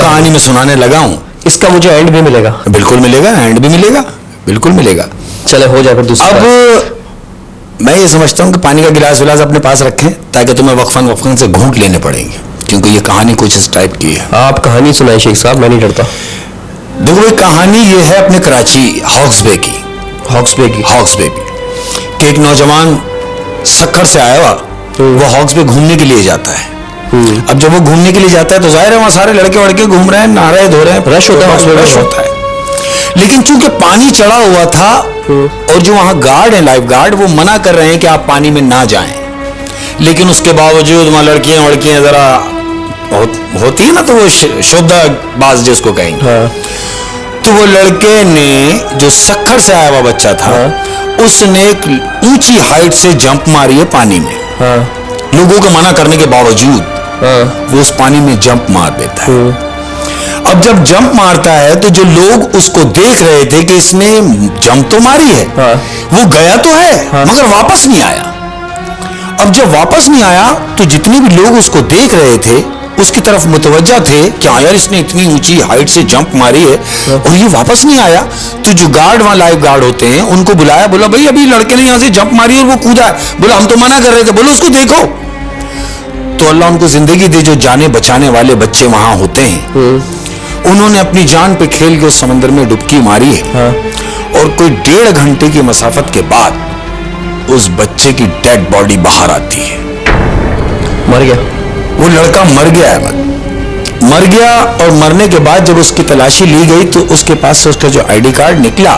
कहानी मैं सुनाने लगा हूँ। इसका मुझे एंड भी मिलेगा? बिल्कुल मिलेगा, एंड भी मिलेगा, बिल्कुल मिलेगा। चले हो जाए फिर दूसरा। अब मैं ये समझता हूँ कि पानी का गिलास विलास अपने पास रखें ताकि तुम्हें वक्फन से घूंट लेने पड़ेंगे, क्योंकि ये कहानी कुछ इस टाइप की है। आप कहानी सुनाए शेख साहब, मैं नहीं डरता। देखो ये कहानी ये है अपने कराची हॉक्सबे की। हॉक्सबे की कि एक नौजवान सक्खर से आया हुआ, वो हॉक्सबे घूमने के लिए जाता है। अब जब वो घूमने के लिए जाता है तो जाहिर है वहां सारे लड़के वड़के घूम रहे हैं, नहा रहे धो रहे हैं, रश होता है, रश होता है। लेकिन चूंकि पानी चढ़ा हुआ था और जो वहां गार्ड है, लाइफ गार्ड, वो मना कर रहे हैं कि आप पानी में ना जाएं, लेकिन उसके बावजूद वहां लड़कियां जरा होती है ना, तो वो शोधाबाज जिसको कहेंगे, तो वो लड़के ने जो सक्खर से आया हुआ बच्चा था, उसने एक ऊंची हाइट से जंप मारी है पानी में। लोगों को मना करने के बावजूद वो उस पानी में जंप मार देता है। अब जब जंप मारता है तो जो लोग उसको देख रहे थे कि इसने जंप तो मारी है, वो गया तो है मगर वापस नहीं आया। अब जब वापस नहीं आया तो जितने भी लोग उसको देख रहे थे उसकी तरफ मुतवज्जा थे कि हाँ यार इसने इतनी ऊंची हाइट से जंप मारी है और ये वापस नहीं आया। तो जो गार्ड वहां लाइफ गार्ड होते हैं उनको बुलाया, बोला भाई अभी लड़के ने यहां से जंप मारी और वो कूदा है। बोला हम तो मना कर रहे थे, बोलो उसको देखो। तो अल्लाह उनको जिंदगी दे, जो जाने बचाने वाले बच्चे वहां होते हैं, उन्होंने अपनी जान पे खेल के उस समंदर में डुबकी मारी है। और कोई 1.5 घंटे की मसाफत के बाद उस बच्चे की डेड बॉडी बाहर आती है। मर गया वो लड़का, मर गया है, मर गया। और मरने के बाद जब उसकी तलाशी ली गई तो उसके पास से उसका जो आईडी कार्ड निकला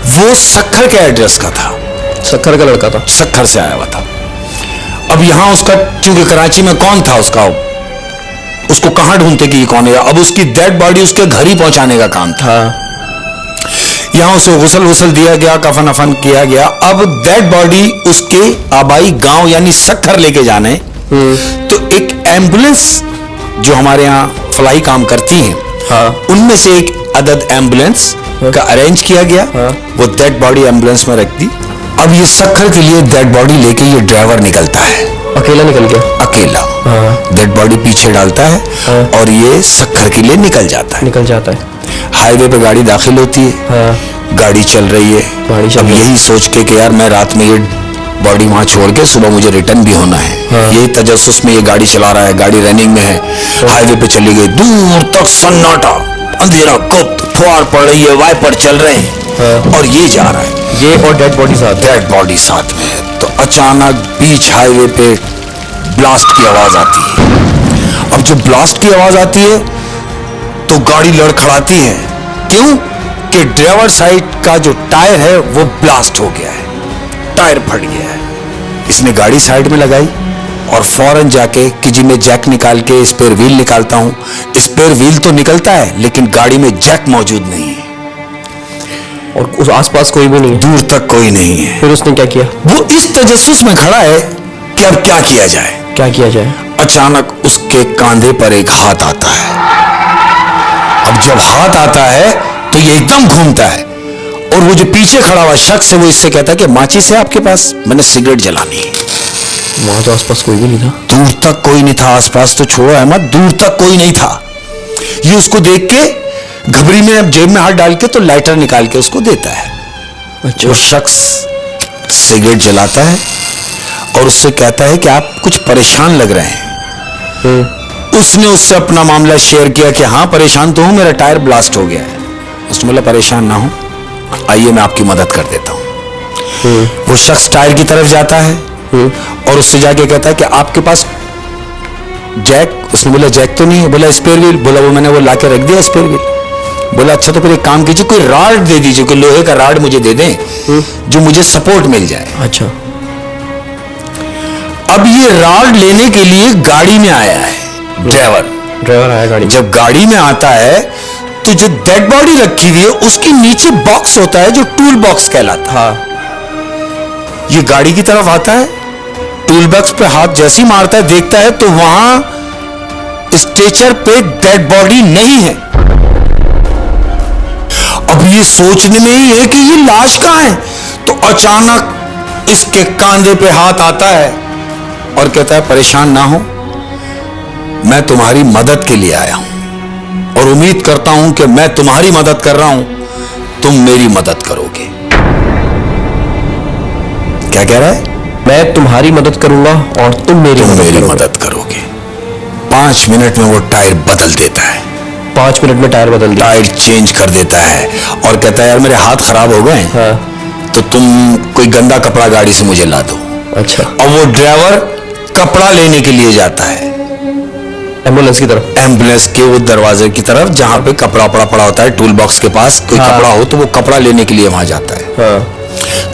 वो सक्खर के एड्रेस का था, सक्खर का लड़का था, सक्खर से आया हुआ था। अब यहां उसका, क्योंकि कराची में कौन था उसको कहां ढूंढते कि ये कौन है। अब उसकी डेड बॉडी उसके घर ही पहुंचाने का काम था। यहां उसे गुसल दिया गया, कफन अफन किया गया। अब डेड बॉडी उसके आबाई गांव यानी सक्खर लेके जाने, तो एक एम्बुलेंस जो हमारे यहाँ फ्लाई काम करती हैं, उनमें से एक अदद एम्बुलेंस का अरेंज किया गया। वो डेड बॉडी एम्बुलेंस में रख दी। अब ये सक्खर के लिए डेड बॉडी लेके ये ड्राइवर निकलता है, अकेला निकल गया, अकेला। डेड बॉडी पीछे डालता है और ये सक्खर के लिए निकल जाता है। हाईवे पे गाड़ी दाखिल होती है, गाड़ी चल रही है। अब यही सोच के कि यार मैं रात में ये बॉडी वहां छोड़ के सुबह मुझे रिटर्न भी होना है, यही तजस्सुस में ये गाड़ी चला रहा है। गाड़ी रनिंग में है, हाईवे पे चली गई, दूर तक सन्नाटा, अंधेरा, गुप्त, फुहार पड़ रही है, वाइपर चल रहे हैं और ये जा रहा है, ये और डेड बॉडी साथ में है। तो अचानक बीच हाईवे पे ब्लास्ट की आवाज आती है। अब जब ब्लास्ट की आवाज आती है तो गाड़ी लड़खड़ाती है। क्यों? कि ड्राइवर साइड का जो टायर है वो ब्लास्ट हो गया है, टायर फट गया है। इसने गाड़ी साइड में लगाई और फौरन जाके कि जी मैं जैक निकाल के स्पेयर व्हील निकालता हूं। स्पेयर व्हील तो निकलता है लेकिन गाड़ी में जैक मौजूद नहीं है और उस आसपास कोई भी नहीं है, दूर तक कोई नहीं है। फिर उसने क्या किया? वो इस तजस्सुस में खड़ा है कि अब क्या किया जाए। अचानक उसके कांधे पर एक हाथ आता है। अब जब हाथ आता है तो ये एकदम घूमता है और वो जो पीछे खड़ा हुआ शख्स है वो इससे कहता है कि माचिस है आपके पास, मैंने सिगरेट जलानी है। वहां तो आसपास कोई भी नहीं था, दूर तक कोई नहीं था, आसपास तो छोड़ो अहमद, दूर तक कोई नहीं था। ये उसको देख के घबरी में अब जेब में हाथ डाल के तो लाइटर निकाल के उसको देता है। अच्छा। वो शख्स सिगरेट जलाता है और उससे कहता है कि आप कुछ परेशान लग रहे हैं। उसने उससे अपना मामला शेयर किया कि हाँ परेशान तो हूं, मेरा टायर ब्लास्ट हो गया है। उसने बोला परेशान ना हो, आइए मैं आपकी मदद कर देता हूं। वो शख्स टायर की तरफ जाता है और उससे जाके कहता है कि आपके पास जैक? उसने बोला जैक तो नहीं है। बोला स्पेयर व्हील? बोला वो मैंने वो लाके रख दिया स्पेयर व्हील। बोला अच्छा तो फिर एक काम कीजिए, कोई राड दे दीजिए, कोई लोहे का राड मुझे दे दें जो मुझे सपोर्ट मिल जाए। अच्छा। अब ये राड लेने के लिए गाड़ी में आया है ड्राइवर आया गाड़ी। जब गाड़ी में आता है तो जो डेड बॉडी रखी हुई है उसके नीचे बॉक्स होता है जो टूल बॉक्स कहलाता है। ये गाड़ी की तरफ आता है, टूल बॉक्स पे हाथ जैसे ही मारता है, देखता है तो वहां स्ट्रेचर पे डेड बॉडी नहीं है। अब ये सोचने में ही है कि ये लाश कहां है, तो अचानक इसके कांधे पे हाथ आता है और कहता है परेशान ना हो, मैं तुम्हारी मदद के लिए आया हूं। उम्मीद करता हूं कि मैं तुम्हारी मदद कर रहा हूं, तुम मेरी मदद करोगे। क्या कह रहा है? मैं तुम्हारी मदद करूंगा और तुम मेरी मदद करोगे। 5 मिनट में वो टायर बदल देता है। 5 मिनट में टायर बदल दिया, टायर चेंज कर देता है और कहता है यार मेरे हाथ खराब हो गए, हाँ। तो तुम कोई गंदा कपड़ा गाड़ी से मुझे ला दो। अच्छा। और वो ड्राइवर कपड़ा लेने के लिए जाता है एम्बुलेंस की तरफ, एम्बुलेंस के वो दरवाजे की तरफ जहां पे कपड़ा पड़ा होता है, टूल बॉक्स के पास कोई हाँ। कपड़ा हो तो वो कपड़ा लेने के लिए वहां जाता है। हाँ।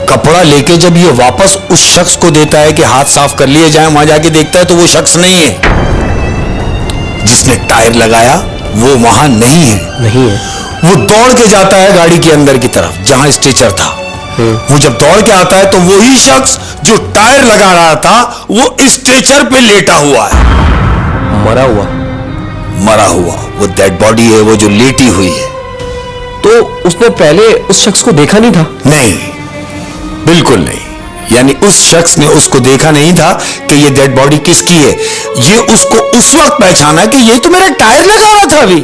कपड़ा लेके जब ये वापस उस शख्स को देता है कि हाथ साफ कर लिए जाए, वहां जाके देखता है तो वो शख्स नहीं है जिसने टायर लगाया, वो वहां नहीं है। नहीं है। वो दौड़ के जाता है गाड़ी के अंदर की तरफ जहां स्ट्रेचर था। वो जब दौड़ के आता है तो वही शख्स जो टायर लगा रहा था वो स्ट्रेचर पे लेटा हुआ है, मरा हुआ। वो डेड बॉडी है, वो जो लेटी हुई है। तो उसने पहले उस शख्स को देखा नहीं था? नहीं, बिल्कुल नहीं। यानी उस शख्स ने उसको देखा नहीं था कि ये डेड बॉडी किसकी है। ये उसको उस वक्त पहचाना कि ये तो मेरा टायर लगा रहा था अभी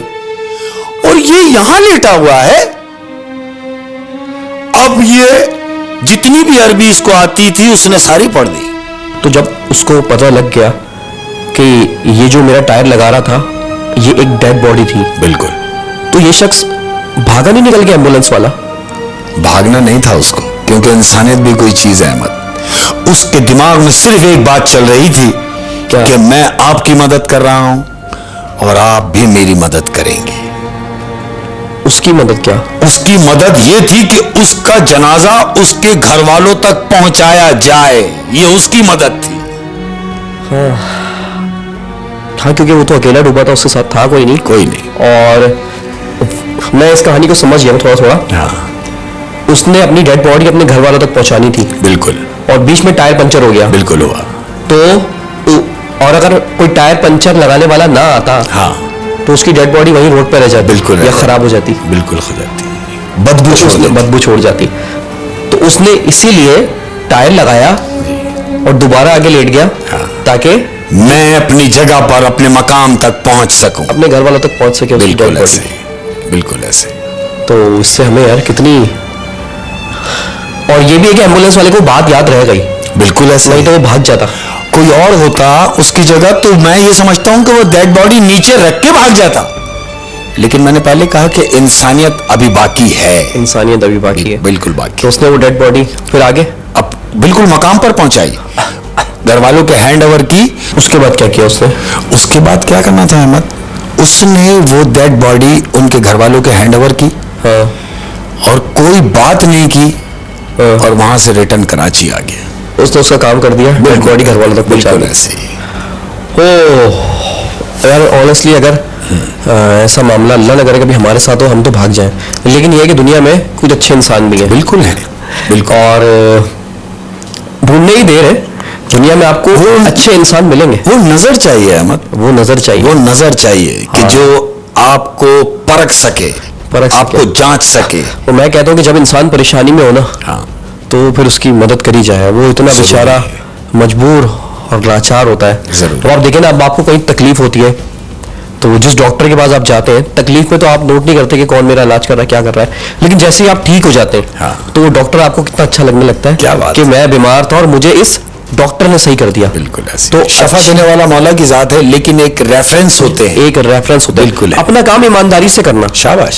और ये यहां लेटा हुआ है। अब ये जितनी भी अरबी इसको आती थी उसने सारी पढ़ दी। तो जब उसको पता लग गया कि ये जो मेरा टायर लगा रहा था ये एक डेड बॉडी थी, बिल्कुल, तो ये शख्स भागा नहीं निकल गया एम्बुलेंस वाला? भागना नहीं था उसको, क्योंकि इंसानियत भी कोई चीज है अहमद। उसके दिमाग में सिर्फ एक बात चल रही थी क्या? कि मैं आपकी मदद कर रहा हूं और आप भी मेरी मदद करेंगे। उसकी मदद क्या? उसकी मदद ये थी कि उसका जनाजा उसके घर वालों तक पहुंचाया जाए, ये उसकी मदद थी। हाँ, क्योंकि वो तो अकेला डूबा था, उसके साथ था कोई नहीं। और मैं इस कहानी को समझ गया थोड़ा थोड़ा। हाँ, उसने अपनी डेड बॉडी अपने घर वालों तक पहुंचानी थी, बिल्कुल, और बीच में टायर पंचर हो गया। बिल्कुल हुआ। तो और अगर कोई टायर पंचर लगाने वाला ना आता, हाँ, तो उसकी डेड बॉडी वहीं रोड पर रह जाती, बिल्कुल, या खराब हो जाती, बिल्कुल हो जाती, बदबू छोड़ जाती। तो उसने इसीलिए टायर लगाया और दोबारा आगे लेट गया, हाँ, ताकि मैं अपनी जगह पर अपने मकाम तक पहुंच सकूं, अपने घर वालों तक पहुंच सके। बिल्कुल ऐसे, बिल्कुल ऐसे। तो इससे हमें यार कितनी, और ये भी है कि एम्बुलेंस वाले को बात याद रह गई, बिल्कुल ऐसे, नहीं तो वो भाग जाता। कोई और होता उसकी जगह तो मैं ये समझता हूं कि वो डेड बॉडी नीचे रख के भाग जाता। लेकिन मैंने पहले कहा कि इंसानियत अभी बाकी है, इंसानियत अभी बाकी है, बिल्कुल बाकी। तो उसने वो डेड बॉडी फिर आगे अब बिल्कुल मकाम पर पहुंचाई, घर वालों के हैंड ओवर की। उसके बाद क्या किया उसने? उसके बाद क्या करना था अहमद, उसने वो डेड बॉडी उनके घर वालों के हैंड ओवर की, हाँ, और कोई बात नहीं की, हाँ, और वहां से रिटर्न कराची आ गया। उसने उसका काम कर दिया, डेड बॉडी घर वालों तक पहुंचा दी। ऐसे ही। यार ऑनेस्टली अगर ऐसा मामला अल्लाह न करे कभी हमारे साथ हो, हम तो भाग जाएं। लेकिन ये है कि दुनिया में कुछ अच्छे इंसान भी हैं। बिल्कुल है, बिल्कुल। और ढूंढने ही देर है, दुनिया में आपको वो अच्छे इंसान मिलेंगे। वो नजर चाहिए अहमद, वो नजर चाहिए, वो नजर चाहिए कि हाँ, जो आपको परख सके, आपको जांच सके। तो मैं कहता हूँ कि जब इंसान परेशानी में हो ना, हाँ, तो फिर उसकी मदद करी जाए। वो इतना बेचारा मजबूर और लाचार होता है। तो आप देखें ना, अब आपको कोई तकलीफ होती है तो जिस डॉक्टर के पास आप जाते हैं, तकलीफ में तो आप नोट नहीं करते कि कौन मेरा इलाज कर रहा है, क्या कर रहा है, लेकिन जैसे ही आप ठीक हो जाते हैं, हाँ, तो वो डॉक्टर आपको कितना अच्छा लगने लगता है। क्या बात कि मैं बीमार था और मुझे इस डॉक्टर ने सही कर दिया। बिल्कुल ऐसे। तो शफा देने वाला मौला की जात है, लेकिन एक रेफरेंस होते हैं, एक रेफरेंस होता है। बिल्कुल है। अपना काम ईमानदारी से करना। शाबाश।